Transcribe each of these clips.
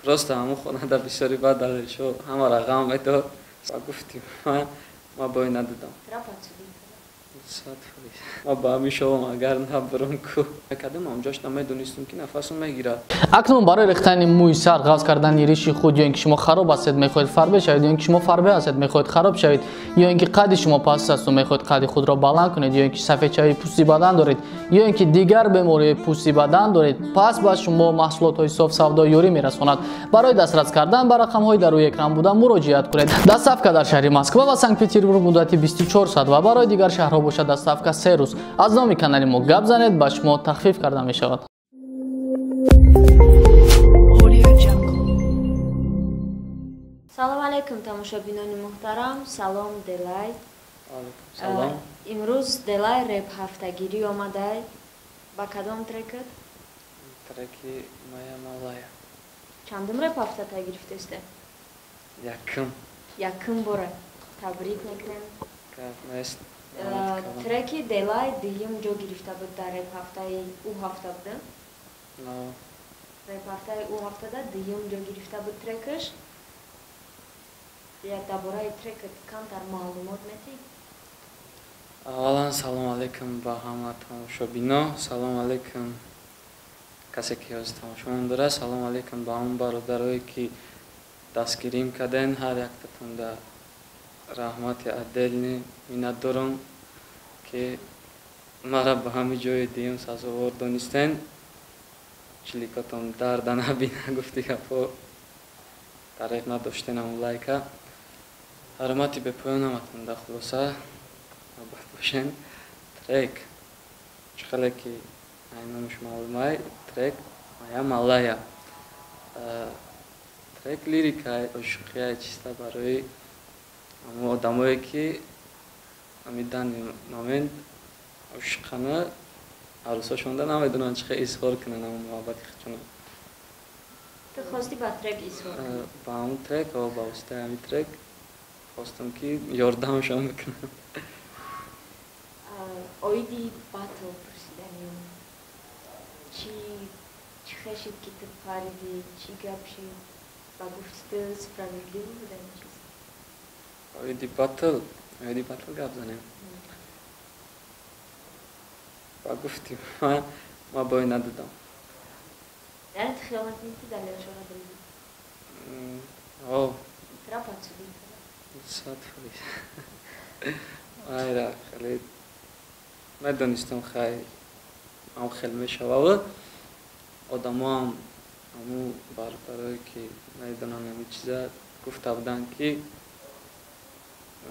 просто ҳамон хонада бисёри бад алишо ҳама рағам медод ва гуфтим ма бой надодам ма ба ҳамишовам агар набурам ку кадам ҳамҷош намедонистам ки нафасам мегирад. акнун барои рехтани мӯи сар ғафз кардани риши худ ё ин ки шумо хароб ҳастед мехоҳед фарбе шавед ё ин ки шумо фарбе ҳастед мехоҳед хароб шавед ё ин ки қадди шумо паст асту мехоҳед қадди худро баланд кунед ё ин ки сафедшавии пӯсти бадан доред ё ин ки дигар бемориҳои пӯсти бадан доред пас ба шумо маҳсулотҳои софсавдо ёрӣ мерасонад. барои дастрас кардан ба рақамҳои дар рӯи экран буда муроҷиат кунед. доставка дар шаҳри москва ва санкт петербург муддати 24 соат ва барои дигар шаҳрҳо бошад доставка 3 рӯз. аз номи канали мо гап занед ба шумо тахфиф карда мешавад. салом алейкум тамошобинони муҳтарам. Салом Делай. имрӯз Делай реп ҳафтагирӣ омадай. ба кадом трекат? Треки Моя малая. Чандум реп ҳафтата гирифтесте? Якум бора. Табрик мекунем. Треки Делай дуюм ҷо гирифта буд дар реп ҳафтаи ӯ ҳафта буда? Реп ҳафтаи ӯ ҳафтада дуюм ҷо гирифта буд трекаш. Дар бораи трекат камтар маълумот метӣ? аввалан салом алейкум ба ҳама тамошобино. Салом алейкум касе ки ҳозир тамошоам дорад. Салом алейкум ба ҳамон бародарое ки дастгирим карден. ҳар яктатонда раҳмати отдельни миннатдорам ки мара ба ҳами ҷои дуюм сазовор донистен. чликотон дарда набина гуфти гапо тариқ надоштенам лайка. ҳармати бепоёнаматон да хулоса абад бошен. Трек чхеле ки айномуш маълумай трек Моя малая. Трек лирикай ошуқияй чиста барои ҳамон одамое ки ҳами дани момент ошуқана арӯсошонда намедонанд чӣ хел изҳор кунанд ҳамон муҳаббати худшона. Ту хости ба трек изҳор кунӣ? Ба ҳамон трек ва ба воситаи ҳамин трек хостам ки ёрдамашон бикунам. Оиди батл пурсиданем. Чӣ хешид ки ту париди, чӣ гап шид? Ба гуфти ту справедливо буда ин чиз? Оиди батл гап занем. Ба гуфтим ма бой надодам. Яъне ту хиёнат мекунӣ дар лиёшона дилӣ? Тра подсудӣ? 100%. Айра хеле медонистам ҳам хел мешавад. Одаmoам ҳамун бародарое ки медонанд ҳамин чиза гуфта буданд ки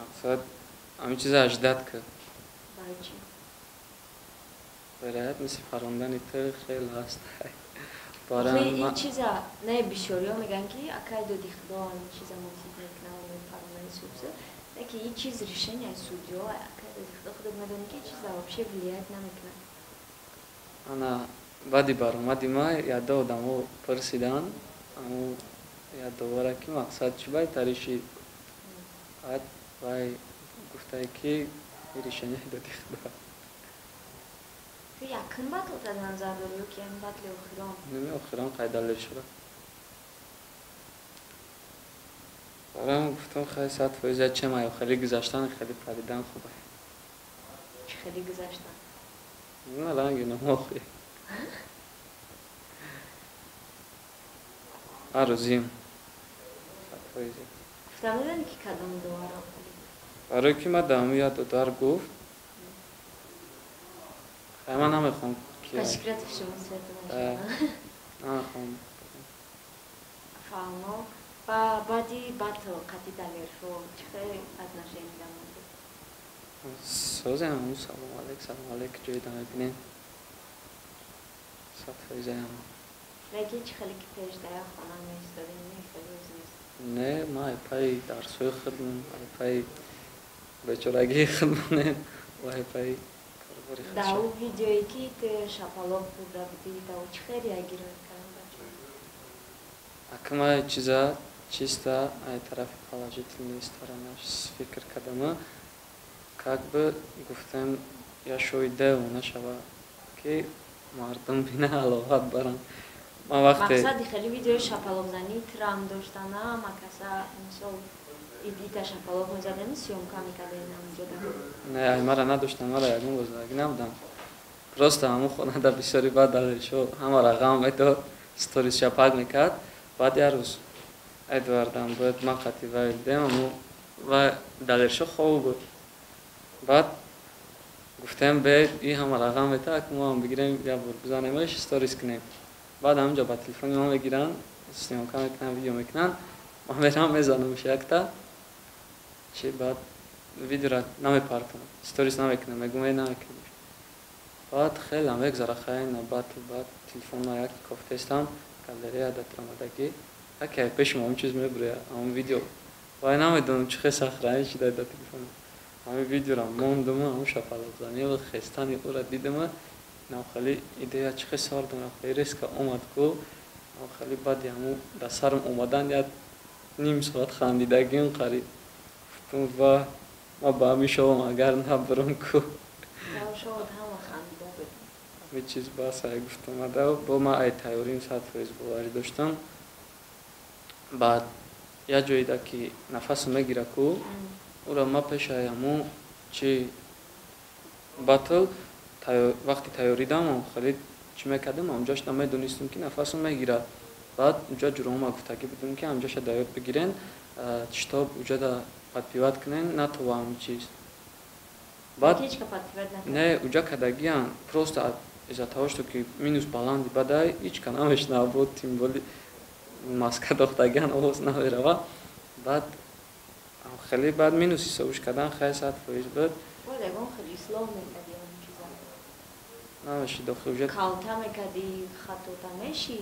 мақсад ҳамин чиза аждад кард. Барои чӣ? вероят мисли фарондани ту хел ҳаст. ин чиза не бисёриҳо мегӯянд ки акай доди худо ин чиза мусиб мекунад фарондани судсу леки ин чиз решенияи судиҳо акай доди худо медонад ки ин чиз вообще влиять намекунад. ана баъди баромади май яда одамо пурсиданд ҳамун ядовара ки мақсад чӣ баҳтари шид. баъд вай гуфтае ки решенияи доди худо. Ту якин батлта назар дорӣ ё ки ин батли охирон? Ними охирон қайдалӣ шуда. барам гуфтам хай 100% чема ё хеле гузаштан хеле паридан хуб аст. Чӣ хеле гузаштан? На ранги намохи. Арузим. 100%. Гуфтам медонӣ ки кадом дуаро хеле? барои ки ма дар ҳамин дуар гуфт. Хай ман намехоҳам ки По секрету всему свету начала. намехоҳам. Фаҳмо. Ба баъди батл қати далерфо чӣ хел отношения дар мавзӯъ? Созем ҳамун салом алейк ҷойда мебинем. 100% ҳам. Леки чӣ хеле ки пеш дар як хона наистодем, не хеле оз нест. Не, ма айпаи дарсҳои худмон, айпаи бечорагии худмонем ва айпаи карбори худшон. Дар ӯ видеое ки ту шапалок бурда будӣ, дар ӯ чӣ хел реагировали карданд бачаҳо? Акмай чиза чиста ай тарафи положительной сторонаш фикр кардама, как бы гуфтем я шоиде нашава ки мардум бина алоҳат баранд. مقصدی خیلی ویدیو شپالوق زنی ترام داشتنا مکاسا مثلا ایتا شپالوق می‌زدن سیومکا می‌کردن اونجا نه مرا نداشتم مرا یکم بزرگ نبودم просто همون خونه در بسیاری بعد دلشو همه رقم ایتو ستوریز شپاک میکرد بعد یه روز ادواردم بود من خطی ویدیم و دلشو خوب بود بعد گفتم به این همه رقم ایتا که ما هم بگیریم یا بزنیمش ستوریز کنیم بعد همونجا با تلفن ما بگیرن سیمکا میکنن ویدیو میکنن ما میرم میزنمش یکتا چی بعد ویدیو را نمیپارتم ستوریز نمیکنم میگم نمیکنم بعد خیلی هم بگذاره خیلی بعد تلفن یکی کفتستم گالری داترامدگی اگه پیش ما اون چیز میبره اون ویدیو وای نمیدونم چه سخره چی داد تلفن همین ویدیو را موندم اون شپالوق زنی و خستانی او را دیدم نه خیلی ایده چه سال دارم خیلی ریسک اومد کو خیلی بعد همون دسترم اومدن یا نیم ساعت خندیدگی اون قریب و ما با میشوم اگر نبرم کو می چیز باز های گفتم ادا با ما ای تایوریم ساعت فیسبوک داشتم بعد یا جایی دا که نفس میگیره کو او را ما پیش همون چی باتل وقتی تایوریدم خیلی چی میکردم اونجاش نمیدونستم که نفس میگیره بعد اونجا جرم گفته که بدون که اونجاش دایود بگیرن چطور اونجا دا подпевать کنن نه تو هم چیز بعد نه اونجا کدگیان просто из-за того что que минус баланди бадай هیچ کنامش نبود تیم ولی ماسک دختگان اوز نمیروا بعد خیلی بعد مینوسی سوش کردن خیلی ساعت فویش بود ولی اون خیلی سلام میکردی اون چیزا نمیشی دو خوجت کالتا میکردی خطوتا میشی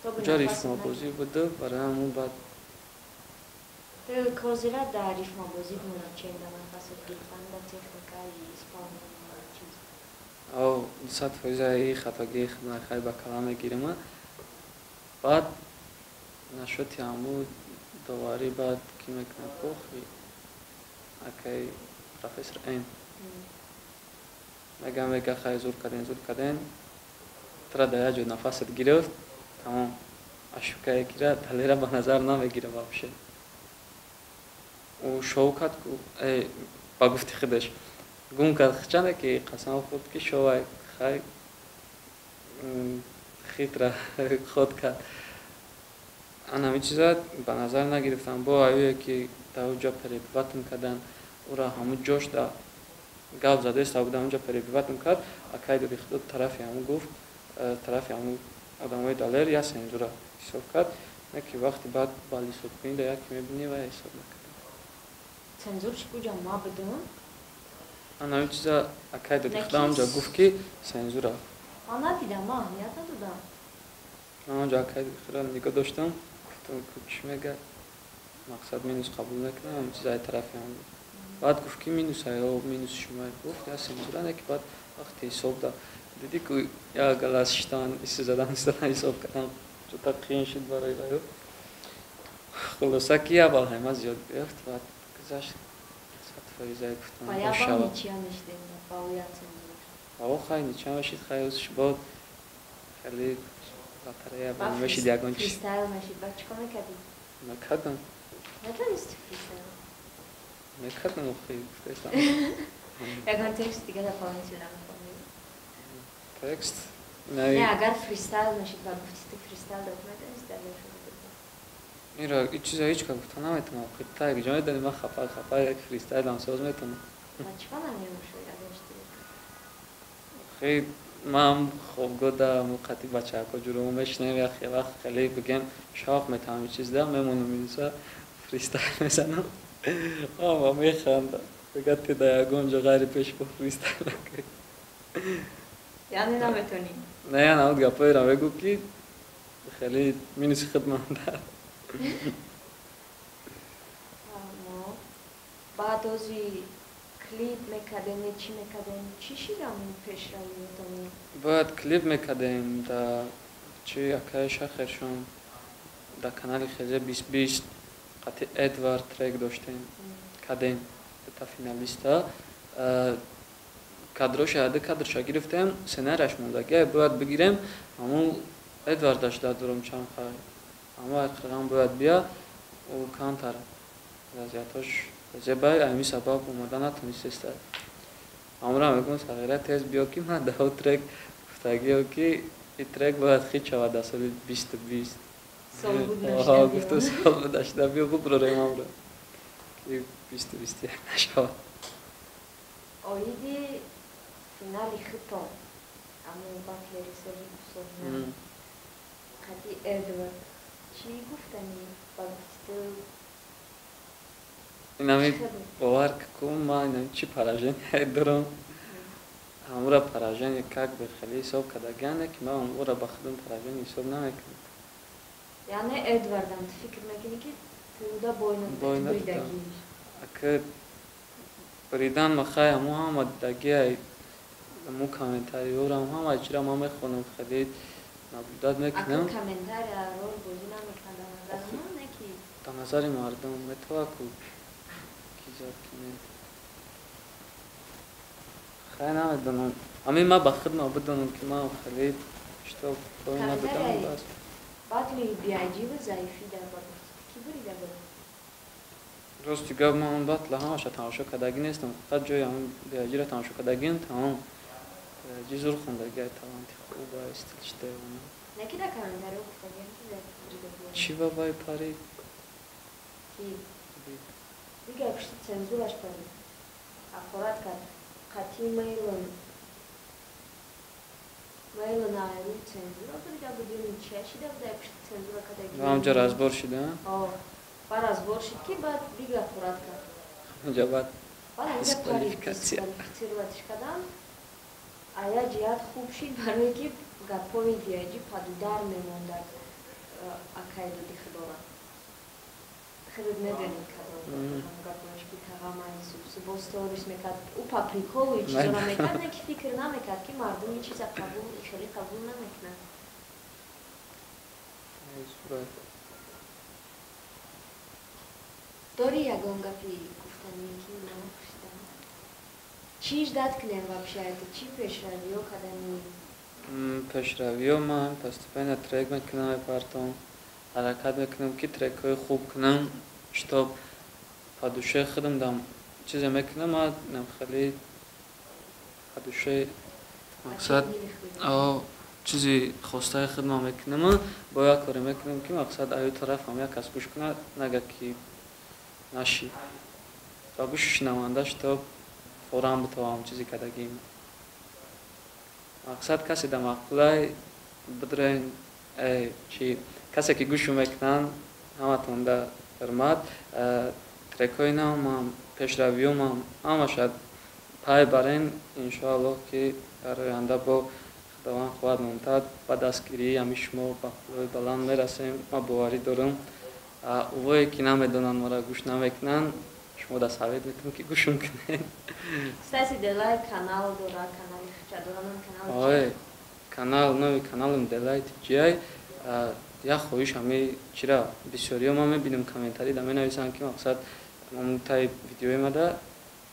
اونجا ریتم بازی بود برای همون بعد کوزیلا در ریتم بازی بود چند من فاصله گرفتن در تکنیکای اسپان چیز او ساعت فویش ای خطاگی خدمت خیلی با کلام میگیرم بعد نشد همون دوباره بعد کی میکنه کوخی اکی پروفسور این میگم خیلی زور کردن ترا دیاجو نفست گرفت تمام اشکای کیرا دلیرا به نظر نمیگیره واپشه و شوکت کو با گفتی خودش گم کرد چنده که قسم خود که شوای خیلی خیترا خود کرد آن همین چیزا به نظر نگرفتم با آیه که تا اونجا پریبات میکردن او را همون جوش دا گاو زده است بودم اونجا پریبات میکرد اکای دوری خود طرفی همون گفت طرفی همون آدمای دلار یا سنجورا حساب کرد نه که وقتی بعد بالی سود کنید یا که میبینی و حساب نکرد سنجورش کجا ما بدون آن همین چیزا اکای دوری خود اونجا گفت که سنجورا من ندیدم ما نیت ندادم من اونجا اکای دوری خود نگاه داشتم کچ میگه مقصد مینوس قبول نکنه اون چیزای طرفی هم بعد گفت که مینوس های او مینوس شما گفت یا سنجورانه که بعد وقتی حساب دا دیدی که یا گلاس شتان ایسی زدن حساب کردن جو تا قین شد برای بایو خلاصه که یا بال همه زیاد بیفت بعد گذاشت ساعت فریزای گفتم باید با نیچی هم نشدیم باید سنجور او خیلی نیچی هم شد خیلی اوزش بود خیلی بطره با نمیشید یکان چیز فریستایل نشید بعد چکا میکردی؟ نکردم نتونستی فریستایل؟ نکردم خیلی گفتستم یکان تکست دیگه در پایین سیدم میکنی تکست؟ نه اگر فریستایل نشید بعد گفتی فریستایل دارد نتونستی در شده این را این چیزا هیچ که گفتم نمیتونم خیلی تا یک جامعه داریم من خفا یک فریستایل هم ساز میتونم چکا نمیمون شد یادشتی؟ خیلی من خوب گوده موقتی بچه ها جورو میشنیم یا خیلی وقت خیلی بگم شاق میتونم چیز دارم میمونم میدوسا فریستایل میزنم آما میخنده بگه تی دایگون جو غیری پیش با فریستایل نکنی یعنی نمیتونی؟ نه یعنی اون گپایی را بگو که خیلی مینوسی خدمانده بعد ازی کلیپ میکردیم چی شدم پیش رویتونی؟ باید کلیپ میکردیم دا چی اکایش آخرشون دا کانال خیزه 2020 قطع ادوارد ترک داشتیم کردیم تا فینالیستا کادروش یاده کادرشا گرفتیم سنارش مونده که باید بگیریم همون Эдвардаш дадурам чамхай. Ама хагам бояд бия у кантара. Вазиятош зебай ами сабаб омадан натонистеста. Амра мегум сагира тез биё ки ман дав трек гуфтагиё ки и трек бояд хич шавад аз соли 2020. Сол буд нашда биё. Гуфту сол буд нашда биё хуб рорем амра. Ки 2021 нашавад. Оиди финали хито. Ами батлери сери гусовна. Хати Эдвард. Чи гуфтани багту. Инами бовар кум ма инами чи поражение дорам. Амра поражение как бы хали соб кадагане ки ма амра бахдум поражение соб намекунам. Yani Edward'dan fikir mekini ki tuğda boynunda bridagi. Акы бридан махай Мухаммад даги му комментариёрам ҳама ҷира ма мехонам хеле наблюдат мекунам. Акы комментария рол бозӣ намекунад дар назари ман ки дар назари мардум метава ку ки зад комент. Хай намедонам. Ами ма ба худ мабудонам ки ман хеле што бой набудам бас. Батли биаҷибу заифида ба ки бурида ба Рости гап ман батла ҳамаша тамошо кардагӣ нестам. Фақат ҷои ҳамин биаҷиро тамошо кардагим тамом. Биаҷи зур хондаги таланти хуб ва стил штевана. Неки да комментарио гуфтагем ки да бурида биаҷиб. Чи бабай пари? Ки дига пишти цензураш пари. Ақорат кард. Қати мейлон айру цензура бурида будем чашида буда пишти цензура кадаги. Ҳамҷа разбор шида? Ба разбор шид ки баъд дига ақорат кард. Инҷа баъд баъд инҷа дисквалификсироватиш кардам. Ая ҷиҳат хуб шид барое ки гапҳои биаҷиб падудар мемондад акайду дихидора. Хеле медонед кадом гапҳояш ки тағамаи субосториш мекард. Ӯ паприкови чизора мекард, не ки фикр намекард ки мардум ин чиза хеле қабул намекунад. Дори ягон гапи гуфтанӣ ки ман хушидам? Чиш дад кунем вообще это? Чи пешравиё кадани? Пешравиё ман постепенно трек мекунам мепартом. ҳаракат мекунам ки трекҳои хуб кунам, чтоб по душе худам дам чизе мекунам, ман хеле по душе мақсад чизи хостаи худам мекунам, бо як коре мекунам ки мақсад аю тарафам як кас гӯш кунад, нага ки наши ба гӯши шинаванда чтоб форан битавам чизи кадагим. Мақсад касе да мақулай бидрен чи касе ки гӯшу мекунанд ҳаматон да ҳурмат. Трекҳои навам пешравиёмам ҳамаша пай барен иншоаллоҳ ки дар оянда бо худованд хоҳад монтад. Ба дастгирии ҳами шумо ба пулои баланд мерасем. Ман боварӣ дорам. Овое ки намедонанд мара гӯш намекунанд, шумо да совет метавон ки гӯшум кунед. Кстати, Делай канал дора, канали хича дора, нам канал чия? Канал, нови каналам Делай TGI. Як хоҳиш ҳами чира бисёриё ман мебинам комментарӣ да менависанд ки мақсад таи видеоемада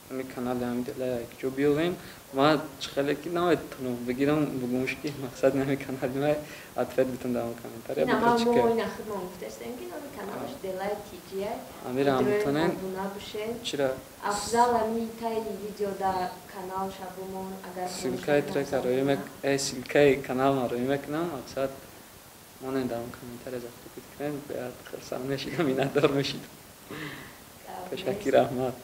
ҳами канали ҳами Делай якҷо биёвем. Ман хеле ки наметавонам бигирам бугумушки мақсад ҳами канали май ответ битам дар комментария. Амира ҳамтонен чира силкаи трека силкаи каналма роӣ мекунам. Мақсад монен дар комментария захтикут кунем, беяд хурсанд мешидам, минатдор мешидам. Ташаккур, раҳмат.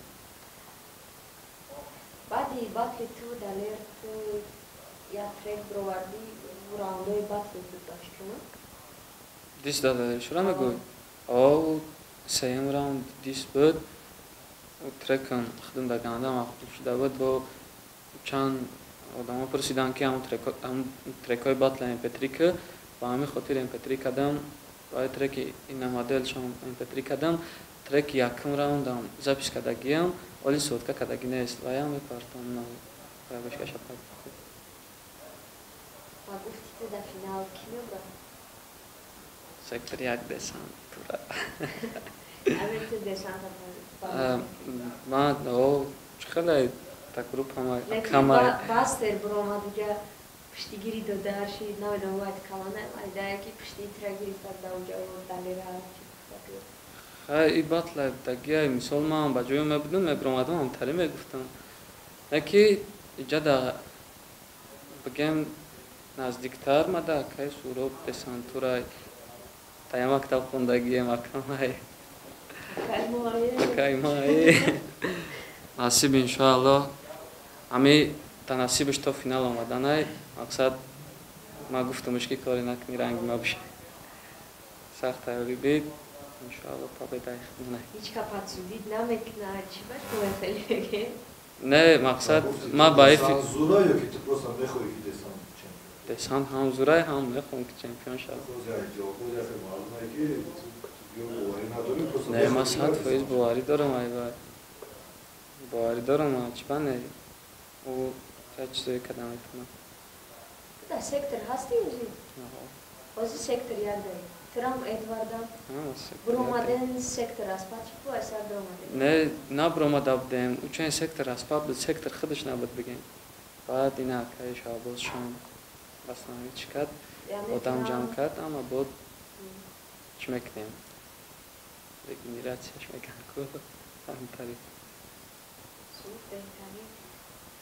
Баъди батли ту далер ту як трек бировардӣ, раундҳои батли буд доштум? Дист дада шура мегӯй? Сеюм раунд дист буд. Трекам худам дар ганда махтуб шуда буд. Бо чанд одамо пурсиданд ки ҳамун трекҳои батли MP3 ки ба ҳамин хотир MP3 кардам. Баъди треки ина моделшам MP3 кардам. Треки якум раундам запис кардагиам, оли сотка кардаги нест. Ваям мепартам на башкаша пак. Ва гуфти ту дар финал ки мебрад? Сектор 1 десант тура. Амин ту десанта ман хеле так группама камай бастер биромад уҷа пиштигири дода арши наведавад калона айдаки пишти трагири фарда уҷао далера хай батлай дагия мисол ман ба ҷои мебудам мебромадам ҳамтари мегуфтам яки иҷада бигем наздиктар мада акай суроб десантурай тая мактаб хондагием акамай акай май насиб иншоаллоҳ ҳами танасибиш то финал омаданай мақсад ма гуфтамш ки кори накунӣ ранги мабиша сахт тайёрӣ бид иншоаллоҳ победаи худмонай не мақсад ма ба десант ҳам зурай ҳам мехоҳам ки чемпион шавам не ма 100% боварӣ дорам айбай боварӣ дорам чиба не ӯ чизое карда метавонам در سکتر هستی اوزی؟ اوزی سکتر یک داری ترام ادواردم برومادن سکتر است پاچی تو اثر برومادن نه بروماده بودیم او چند سکتر است پا بود سکتر خودش نبود بگیم بعد این اکایش آباز شام بسنانی چکد آدم جمع کرد اما بود چمکنیم رگنیراتیش مکن کود همتری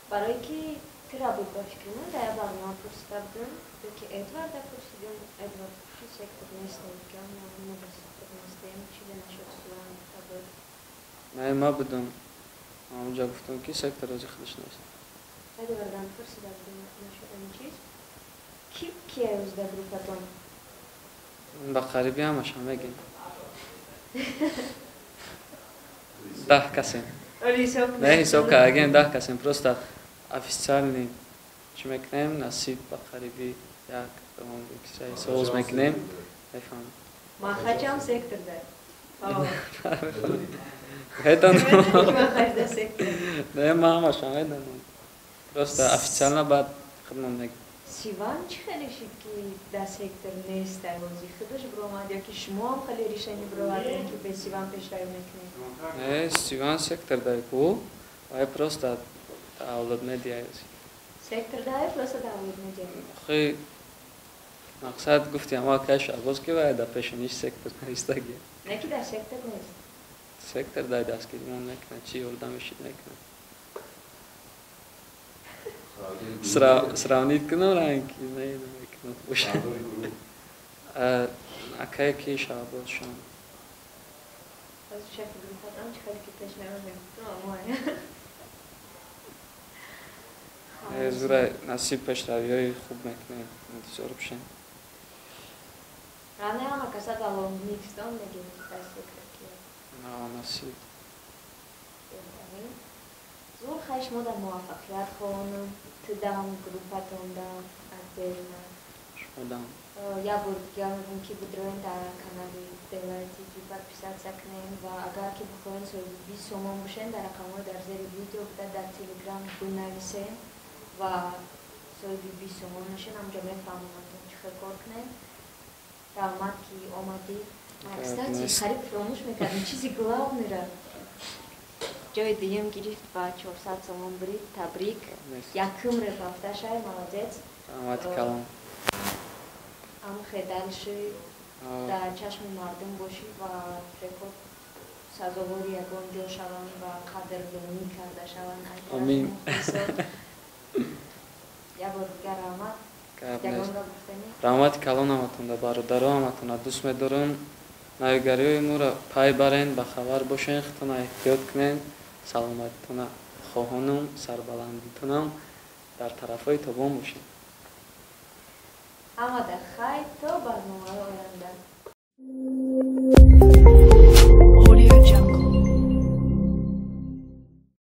برای که ترا بود باش کنم در برنامه پرسیدم که ادوارد پرسیدم ادوارد چی سکتر نیستم که من سکتر نیستم چیزی نشد سوام خبر نه ما بودم اونجا گفتم که سکتر از خودش نیست ادواردم پرسیدم نشد این چیز کی از در گروپتون با قریبی همش هم میگیم 10 касем не ҳисоб кардаген 10 касем просто официальный чӣ мекунем насиб ба қариби як соз мекунем мефаҳмем махачам сектор не ма ҳамашам медонам просто официально баъд хидмат мекунем سیوان چی خیلی شد که در سکتر نیست در بازی خودش برآمد یا که شما هم خیلی ریشنی برآوردین که به سیوان پیشروی میکنید؟ نه سیوان سکتر داری کو وای просто داولود ندیاید سکتر داری просто داولود ندیاید خیلی مقصد گفتی اما کاش آغاز که باید در پیشنیش سکتر نیست دیگه نه که در سکتر نیست سکتر داری دست گیرمون نکنه چی یordamشید نکنه сравнить کنم رنگی نه نمیکنم باشه اکای کی شعبان شام از شکل گروپاتم چه خیلی که پیش نمیدونم زورای نصیب پیشروی های خوب میکنه انتظار بشین رانه هم کسات الان نیکستان نگیم دست بکرد نه نصیب زور خیش مدام موفقیت خواهنم تو دام گروپاتون دام ادرنا شمودم یا بودگیان که بدروین در کانالی دولتی جیبات پیشت سکنیم و اگر که بخواین سوی 20 سومان بشین در رقم‌ها در زیر ویدیو بوده در تلگرام بنویسین و سوی 20 سومان نشین همجا میفهمم چه کار کنیم رحمت که آمدی کستاتی خرید فراموش میکردیم چیزی گلاب میره جای دیگه گرفت با 400 سومان برید تبریک یکم رفته شای молодец رحمت کلام ам хедалши дар чашми мардум бошӣ ва рекорд сазовори ягон ҷо шаванд ва қадрдонӣ карда шаванд амин як бор дигар раҳмат ягонро гуфтанӣ раҳмати калон ҳаматонда бародаро ҳаматонда дӯст медорам навигариҳои моро пай барен ба хабар бошен худтона эҳтиёт кунен саломатитона хоҳонам сарбаландитонам дар тарафҳои тобон бошед ҳама дар хайр то барномаҳои оянда